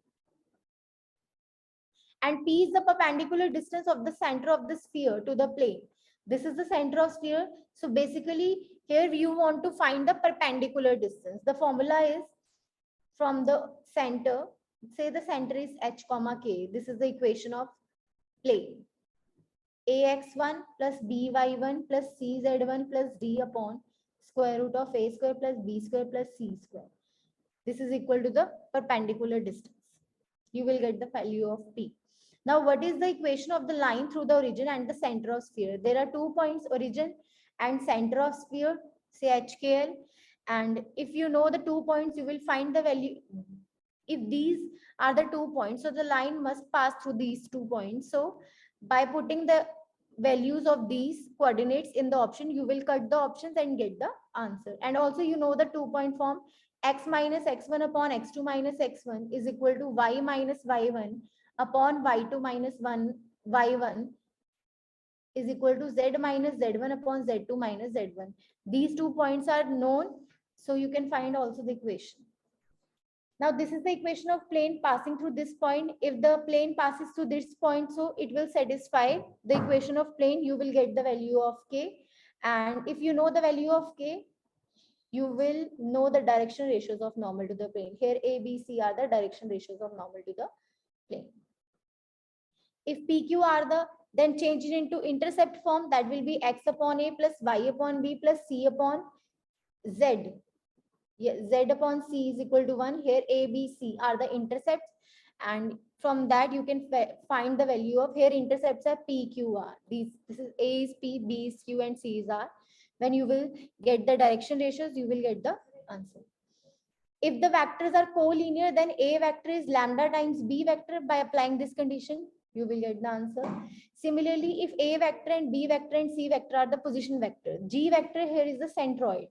And p is the perpendicular distance of the center of the sphere to the plane. This is the center of sphere. So basically here you want to find the perpendicular distance. The formula is from the center, say the center is h comma k. This is the equation of plane. ax1 plus by1 plus cz1 plus d upon square root of a square plus b square plus c square. This is equal to the perpendicular distance. You will get the value of p. Now, what is the equation of the line through the origin and the center of sphere? There are 2 points, origin and center of sphere, say HKL. And if you know the 2 points, you will find the value. If these are the 2 points, so the line must pass through these 2 points. So by putting the values of these coordinates in the option, you will cut the options and get the answer. And also you know the 2-point form, x minus x1 upon x2 minus x1 is equal to y minus y1 upon y2 minus 1 y1 is equal to z minus z1 upon z2 minus z1. These 2 points are known, so you can find also the equation. Now this is the equation of plane passing through this point. If the plane passes through this point, so it will satisfy the equation of plane. You will get the value of k. And if you know the value of k, you will know the direction ratios of normal to the plane. Here A, B, C are the direction ratios of normal to the plane. If PQ are the, then change it into intercept form. That will be x upon a plus y upon b plus c upon z. Yeah, z upon c is equal to 1. Here a, b, c are the intercepts, and from that you can find the value of, here intercepts are p, q, r. This is a is p, b is q, and c is r. When you will get the direction ratios, you will get the answer. If the vectors are collinear, then a vector is lambda times b vector. By applying this condition, you will get the answer. Similarly, if a vector and b vector and c vector are the position vector, g vector here is the centroid.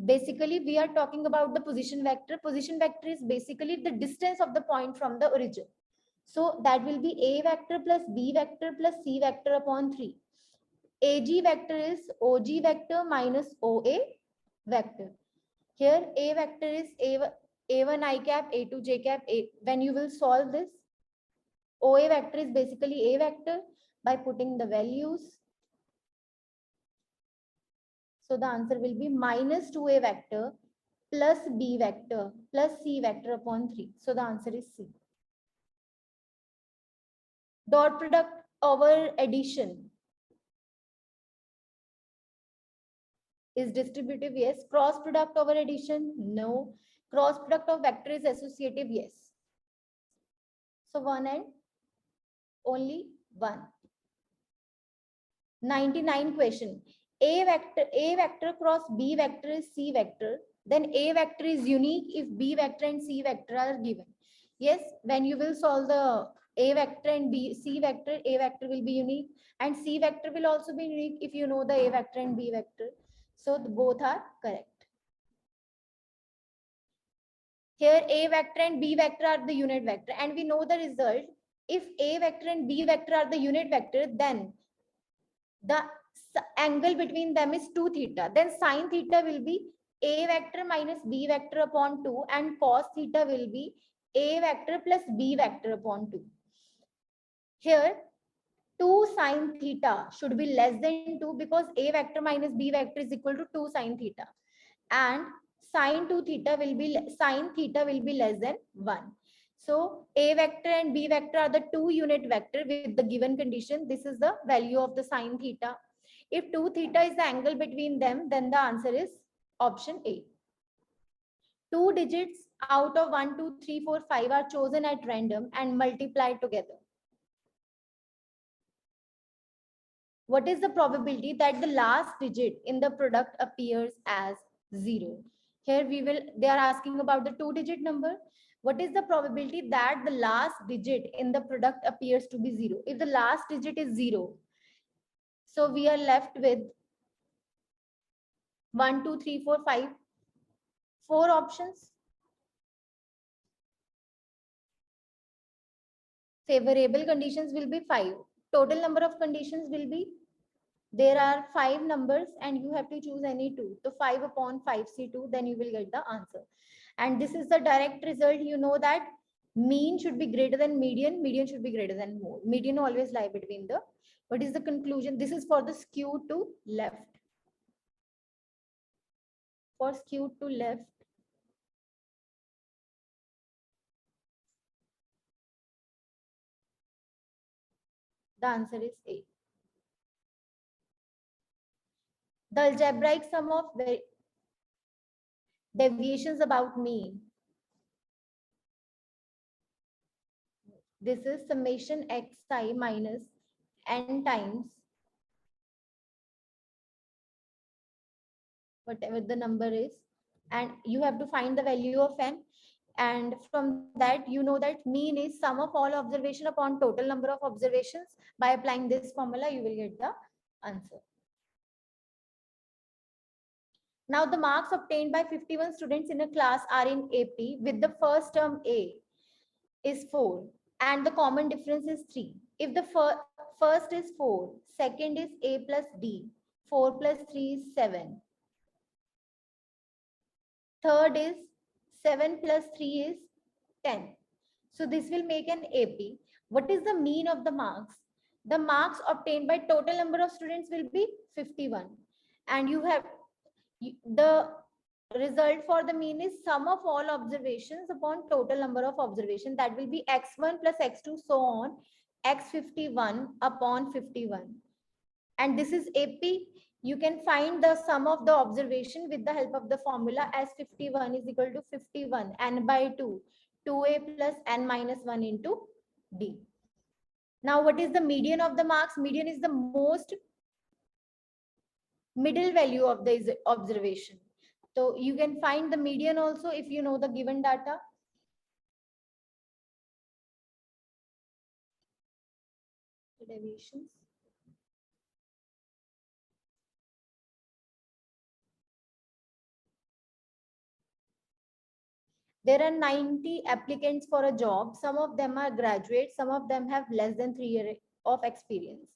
Basically, we are talking about the position vector. Position vector is basically the distance of the point from the origin. So that will be a vector plus b vector plus c vector upon 3. AG vector is OG vector minus OA vector. Here A vector is A1 I cap, A2 J cap. When you will solve this, OA vector is basically A vector by putting the values. So the answer will be minus 2A vector plus B vector plus C vector upon 3. So the answer is C. Dot product over addition is distributive, yes. Cross product over addition, no. Cross product of vector is associative, yes. So 1 and only 1. 99 question. A vector cross B vector is C vector. Then A vector is unique if B vector and C vector are given. Yes, when you will solve the A vector and C vector, A vector will be unique and C vector will also be unique if you know the A vector and B vector. So both are correct. Here A vector and B vector are the unit vector, and we know the result. If A vector and B vector are the unit vector, then the angle between them is 2 theta. Then sine theta will be A vector minus B vector upon 2, and cos theta will be A vector plus B vector upon 2. Here 2 sine theta should be less than 2, because A vector minus B vector is equal to 2 sine theta, and sine theta will be less than 1. So A vector and B vector are the two unit vector with the given condition. This is the value of the sine theta. If 2 theta is the angle between them, then the answer is option A. Two digits out of 1, 2, 3, 4, 5 are chosen at random and multiplied together. What is the probability that the last digit in the product appears as 0? Here they are asking about the two digit number. What is the probability that the last digit in the product appears to be 0? If the last digit is 0, so we are left with 1, 2, 3, 4, 5, 4 options. Favorable conditions will be 5. Total number of conditions will be, there are 5 numbers and you have to choose any 2. So 5 upon 5C2, then you will get the answer. And this is the direct result. You know that mean should be greater than median, median should be greater than mode. Median always lie between the, what is the conclusion? This is for the skew to left. For skew to left, the answer is A. The algebraic sum of deviations about mean. This is summation xi minus n times whatever the number is, and you have to find the value of n, and from that you know that mean is sum of all observation upon total number of observations. By applying this formula you will get the answer. Now the marks obtained by 51 students in a class are in AP with the first term A is 4 and the common difference is 3. If the first is 4, second is A plus D, 4 plus 3 is 7. Third is 7 plus 3 is 10. So this will make an AP. What is the mean of the marks? The marks obtained by total number of students will be 51. And you have the result for the mean is sum of all observations upon total number of observations. That will be x1 plus x2 so on, x51 upon 51. And this is AP. You can find the sum of the observation with the help of the formula, as 51 is equal to 51 n by 2, 2a plus n minus 1 into d. Now what is the median of the marks? Median is the most middle value of the observation. So you can find the median also if you know the given data. Deviations. There are 90 applicants for a job. Some of them are graduates, some of them have less than 3 years of experience.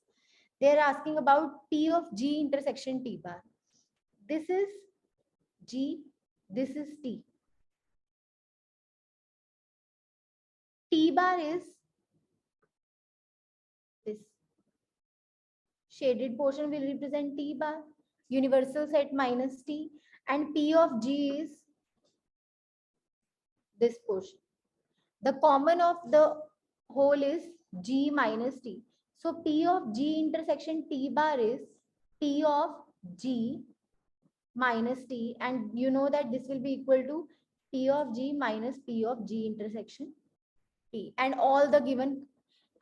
They're asking about P of G intersection T bar. This is G, this is T. T bar is this. Shaded portion will represent T bar, universal set minus T, and P of G is this portion. The common of the whole is G minus T. So P of G intersection T bar is P of G minus T, and you know that this will be equal to P of G minus P of G intersection T, and all the given,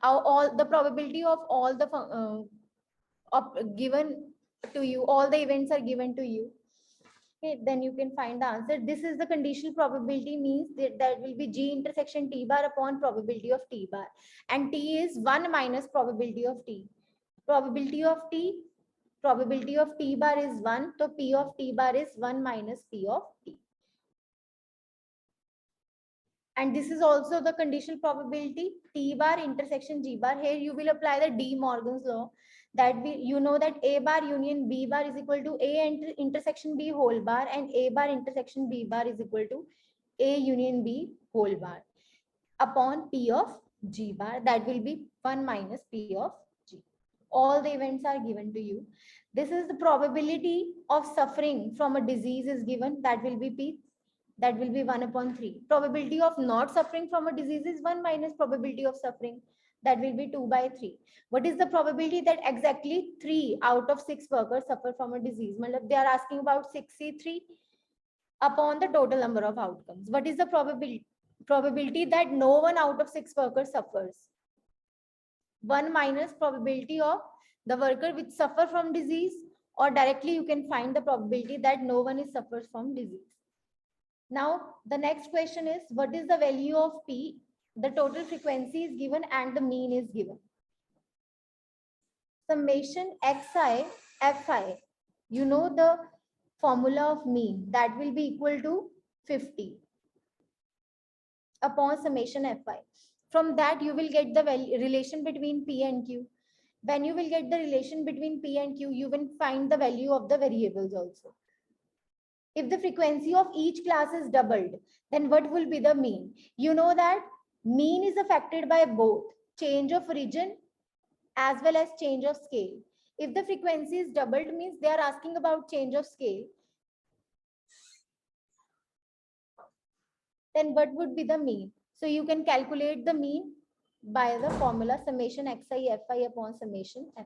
all the probability of all the given to you, all the events are given to you. Okay, then you can find the answer. This is the conditional probability, means that will be G intersection T bar upon probability of T bar, and T is 1 minus probability of T. Probability of T bar is 1, so P of T bar is 1 minus P of T. And this is also the conditional probability, T bar intersection G bar. Here you will apply the De Morgan's law, that you know that A bar union B bar is equal to A intersection B whole bar, and A bar intersection B bar is equal to A union B whole bar upon P of G bar. That will be 1 minus P of G. All the events are given to you. This is the probability of suffering from a disease is given. That will be P. That will be 1 upon 3. Probability of not suffering from a disease is 1 minus probability of suffering. That will be 2 by 3. What is the probability that exactly 3 out of 6 workers suffer from a disease? They are asking about 63 upon the total number of outcomes. What is the probability that no one out of 6 workers suffers? 1 minus probability of the worker which suffer from disease, or directly you can find the probability that no one is suffers from disease. Now, the next question is, what is the value of P? The total frequency is given and the mean is given. Summation xi, fi. You know the formula of mean. That will be equal to 50 upon summation fi. From that, you will get the relation between P and Q. When you will get the relation between P and Q, you will find the value of the variables also. If the frequency of each class is doubled, then what will be the mean? You know that mean is affected by both change of origin as well as change of scale. If the frequency is doubled, means they are asking about change of scale. Then what would be the mean? So you can calculate the mean by the formula summation xi fi upon summation fi.